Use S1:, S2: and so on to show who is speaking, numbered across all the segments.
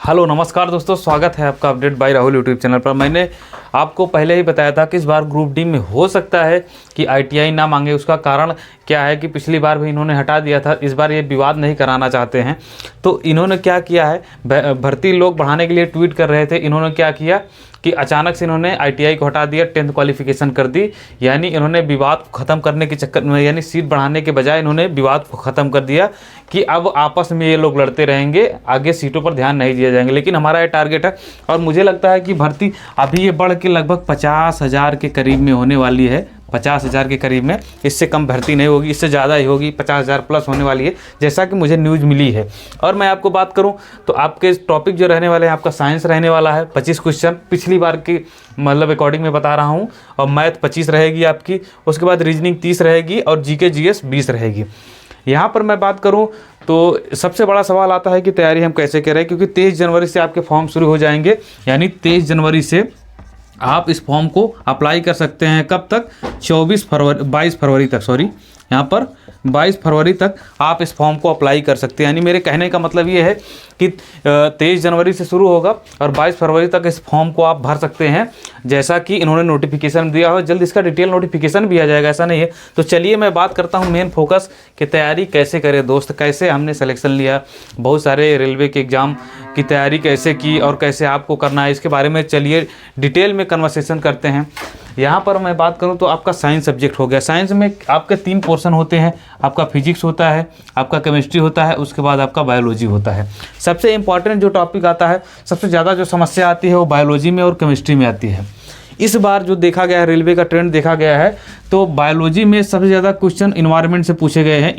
S1: Hello नमस्कार दोस्तों, स्वागत है आपका update bye Rahul YouTube channel पर। मैंने आपको पहले ही बताया था कि इस बार ग्रुप डी में हो सकता है कि आईटीआई ना मांगे। उसका कारण क्या है कि पिछली बार भी इन्होंने हटा दिया था, इस बार ये विवाद नहीं कराना चाहते हैं। तो इन्होंने क्या किया है, भर्ती लोग बढ़ाने के लिए ट्वीट कर रहे थे। इन्होंने क्या किया कि अचानक से इन्होंने आईटीआई को हटा दिया, 10th क्वालिफिकेशन कर दी। यानी इन्होंने विवाद को ख़त्म करने के चक्कर में, यानी सीट बढ़ाने के बजाय इन्होंने विवाद को ख़त्म कर दिया कि अब आपस में ये लोग लड़ते रहेंगे, आगे सीटों पर ध्यान नहीं दिया जाएंगे। लेकिन हमारा ये टारगेट है और मुझे लगता है कि भर्ती अभी ये बढ़ के लगभग 50,000 के करीब में होने वाली है। 50,000 के करीब में, इससे कम भर्ती नहीं होगी, इससे ज़्यादा ही होगी। 50,000 प्लस होने वाली है, जैसा कि मुझे न्यूज़ मिली है। और मैं आपको बात करूं तो आपके टॉपिक जो रहने वाले हैं, आपका साइंस रहने वाला है 25 क्वेश्चन, पिछली बार की मतलब अकॉर्डिंग में बता रहा हूं। और मैथ 25 रहेगी आपकी, उसके बाद रीजनिंग 30 रहेगी और जीके जीएस 20 रहेगी। यहाँ पर मैं बात करूँ तो सबसे बड़ा सवाल आता है कि तैयारी हम कैसे करें, क्योंकि 23 जनवरी से आपके फॉर्म शुरू हो जाएंगे। यानी 23 जनवरी से आप इस फॉर्म को अप्लाई कर सकते हैं। कब तक? 22 फरवरी तक, सॉरी, यहाँ पर 22 फरवरी तक आप इस फॉर्म को अप्लाई कर सकते हैं। यानी मेरे कहने का मतलब ये है कि 23 जनवरी से शुरू होगा और 22 फरवरी तक इस फॉर्म को आप भर सकते हैं, जैसा कि इन्होंने नोटिफिकेशन दिया हो। जल्द इसका डिटेल नोटिफिकेशन भी आ जाएगा, ऐसा नहीं है। तो चलिए मैं बात करता हूँ मेन फोकस कि तैयारी कैसे करें दोस्त, कैसे हमने सिलेक्शन लिया, बहुत सारे रेलवे के एग्ज़ाम की तैयारी कैसे की और कैसे आपको करना है, इसके बारे में चलिए डिटेल में कन्वर्सेशन करते हैं। यहाँ पर मैं बात करूँ तो आपका साइंस सब्जेक्ट हो गया। साइंस में आपके 3 पोर्शन होते हैं, आपका फिजिक्स होता है, आपका केमिस्ट्री होता है, उसके बाद आपका बायोलॉजी होता है। सबसे इंपॉर्टेंट जो टॉपिक आता है, सबसे ज़्यादा जो समस्या आती है वो बायोलॉजी में और केमिस्ट्री में आती है। इस बार जो देखा गया है, रेलवे का ट्रेंड देखा गया है, तो बायोलॉजी में सबसे ज़्यादा क्वेश्चन इन्वायरमेंट से पूछे गए हैं।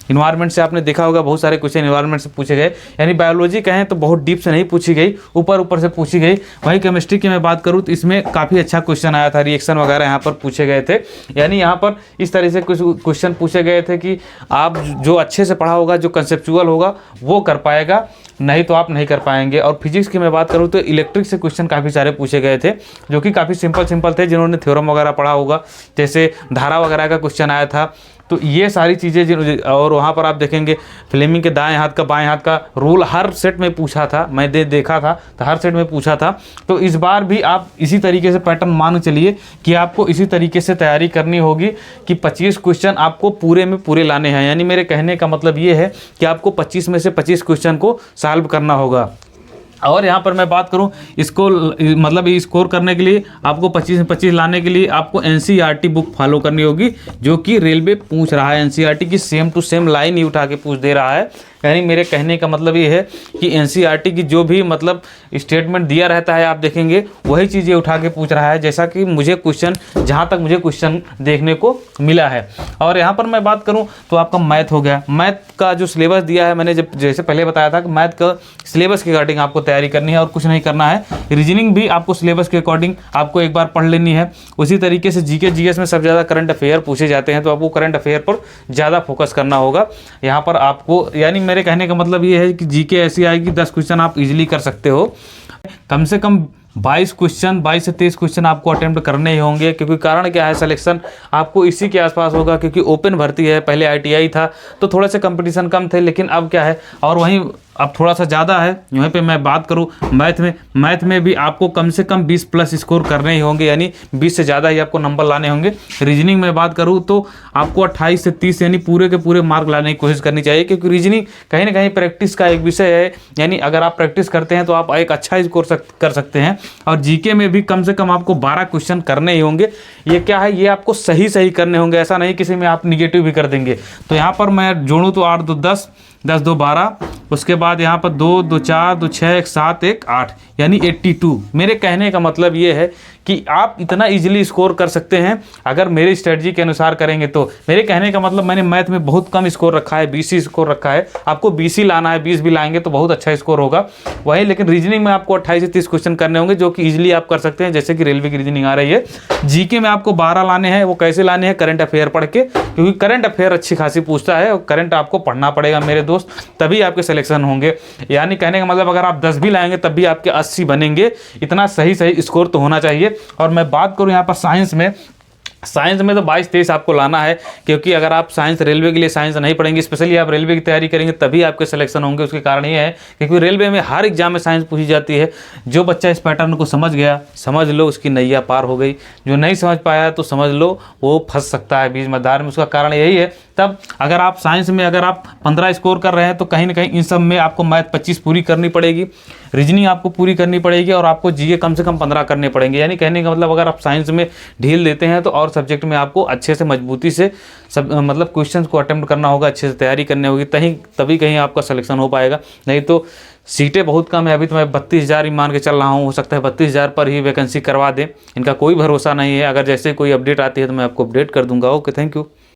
S1: इन्वायरमेंट से आपने देखा होगा बहुत सारे क्वेश्चन इन्वायरमेंट से पूछे गए। यानी बायोलॉजी कहें तो बहुत डीप से नहीं पूछी गई, ऊपर से पूछी गई। वहीं केमिस्ट्री की मैं बात करूँ तो इसमें काफ़ी अच्छा क्वेश्चन आया था, रिएक्शन वगैरह यहाँ पर पूछे गए थे। यानी यहाँ पर इस तरह से कुछ क्वेश्चन पूछे गए थे कि आप जो अच्छे से पढ़ा होगा, जो कंसेप्चुअल होगा वो कर पाएगा, नहीं तो आप नहीं कर पाएंगे। और फिजिक्स की मैं बात करूँ तो इलेक्ट्रिक से क्वेश्चन काफ़ी सारे पूछे गए थे, जो कि काफ़ी सिंपल थे। जिन्होंने थ्योरम वगैरह पढ़ा होगा, जैसे धारा वगैरह का क्वेश्चन आया था। तो ये सारी चीज़ें, और वहाँ पर आप देखेंगे फ्लेमिंग के दाएं हाथ का बाएं हाथ का रूल हर सेट में पूछा था, मैं देखा था तो हर सेट में पूछा था। तो इस बार भी आप इसी तरीके से पैटर्न मान चलिए कि आपको इसी तरीके से तैयारी करनी होगी कि 25 क्वेश्चन आपको पूरे में पूरे लाने हैं। यानी मेरे कहने का मतलब ये है कि आपको 25 में से 25 क्वेश्चन को सॉल्व करना होगा। और यहाँ पर मैं बात करूँ इसको मतलब स्कोर करने के लिए आपको 25 में 25 लाने के लिए आपको एनसीईआरटी बुक फॉलो करनी होगी, जो कि रेलवे पूछ रहा है। एनसीईआरटी की सेम टू सेम लाइन ही उठा के पूछ दे रहा है। यानी मेरे कहने का मतलब ये है कि एनसीईआरटी की जो भी मतलब स्टेटमेंट दिया रहता है, आप देखेंगे वही चीज़ें उठा के पूछ रहा है, जैसा कि मुझे क्वेश्चन, जहाँ तक मुझे क्वेश्चन देखने को मिला है। और यहाँ पर मैं बात करूँ तो आपका मैथ हो गया। मैथ का जो सिलेबस दिया है, मैंने जैसे पहले बताया था कि मैथ का सिलेबस के अकॉर्डिंग आपको तैयारी करनी है और कुछ नहीं करना है। रीजनिंग भी आपको सिलेबस के अकॉर्डिंग आपको एक बार पढ़ लेनी है। उसी तरीके से जीके जीएस में सबसे ज़्यादा करंट अफेयर पूछे जाते हैं, तो आपको करंट अफेयर पर ज़्यादा फोकस करना होगा। यहाँ पर आपको, यानी मेरे कहने का मतलब ये है कि जीके ऐसी आएगी 10 क्वेश्चन आप इजीली कर सकते हो। कम से कम 22 से 23 क्वेश्चन आपको अटेम्प्ट करने ही होंगे, क्योंकि कारण क्या है, सिलेक्शन आपको इसी के आसपास होगा, क्योंकि ओपन भर्ती है। पहले आईटीआई था तो थोड़े से कंपटीशन कम थे, लेकिन अब क्या है, और वहीं अब थोड़ा सा ज़्यादा है। यहीं पे मैं बात करूँ मैथ में भी आपको कम से कम 20 प्लस स्कोर करने ही होंगे, यानी 20 से ज़्यादा ही आपको नंबर लाने होंगे। रीजनिंग में बात करूँ तो आपको 28 से 30 यानी पूरे के पूरे मार्क लाने की कोशिश करनी चाहिए, क्योंकि रीजनिंग कहीं ना कहीं प्रैक्टिस का एक विषय है। यानी अगर आप प्रैक्टिस करते हैं तो आप एक अच्छा स्कोर कर सकते हैं। और जीके में भी कम से कम आपको 12 क्वेश्चन करने ही होंगे। ये क्या है, ये आपको सही करने होंगे, ऐसा नहीं किसी में आप निगेटिव भी कर देंगे। तो यहाँ पर मैं जोड़ूँ तो 8 2 10, 10 2 12, उसके बाद यहाँ पर 2 2 4 2 6 1 7 1 8, यानी 82। मेरे कहने का मतलब ये है कि आप इतना इजीली स्कोर कर सकते हैं अगर मेरी स्ट्रेटजी के अनुसार करेंगे। तो मेरे कहने का मतलब, मैंने मैथ में बहुत कम स्कोर रखा है, 20 स्कोर रखा है। आपको 20 ही लाना है, 20 भी लाएंगे तो बहुत अच्छा स्कोर होगा वही। लेकिन रीजनिंग में आपको 28 से 30 क्वेश्चन करने होंगे, जो कि इजीली आप कर सकते हैं, जैसे कि रेलवे की रीजनिंग आ रही है। जीके में आपको 12 लाने हैं। वो कैसे लाने हैं? करंट अफेयर पढ़ के, क्योंकि करंट अफेयर अच्छी खासी पूछता है और करंट आपको पढ़ना पड़ेगा मेरे दोस्त, तभी आपके सिलेक्शन होंगे। यानी कहने का मतलब, अगर आप 10 भी लाएंगे तब भी आपके 80 बनेंगे। इतना सही स्कोर तो होना चाहिए। और मैं बात करूं यहाँ पर साइंस में, साइंस में तो 22-23 आपको लाना है, क्योंकि अगर आप साइंस रेलवे के लिए साइंस नहीं पढ़ेंगे, स्पेशली आप रेलवे की तैयारी करेंगे तभी आपके सिलेक्शन होंगे। उसके कारण ये है क्योंकि रेलवे में हर एग्जाम में साइंस पूछी जाती है। जो बच्चा इस पैटर्न को समझ गया, समझ लो उसकी नैया पार हो गई। जो नहीं समझ पाया तो समझ लो वो फंस सकता है बीच मझधार में। उसका कारण यही है। तब अगर आप साइंस में अगर आप 15 स्कोर कर रहे हैं तो कहीं ना कहीं इन सब में आपको मैथ 25 पूरी करनी पड़ेगी, रीजनिंग आपको पूरी करनी पड़ेगी, और आपको जीके कम से कम 15 करने पड़ेंगे। यानी कहने का मतलब अगर आप साइंस में ढील देते हैं तो और सब्जेक्ट में आपको अच्छे से मजबूती से सब मतलब क्वेश्चंस को अटेम्प्ट करना होगा, अच्छे से तैयारी करनी होगी, तभी कहीं आपका सिलेक्शन हो पाएगा। नहीं तो सीटें बहुत कम है। अभी तो मैं 32,000 ही मान के चल रहा हूँ, हो सकता है 32,000 पर ही वैकेंसी करवा दें। इनका कोई भरोसा नहीं है। अगर जैसे कोई अपडेट आती है तो मैं आपको अपडेट कर दूंगा। Okay, thank you.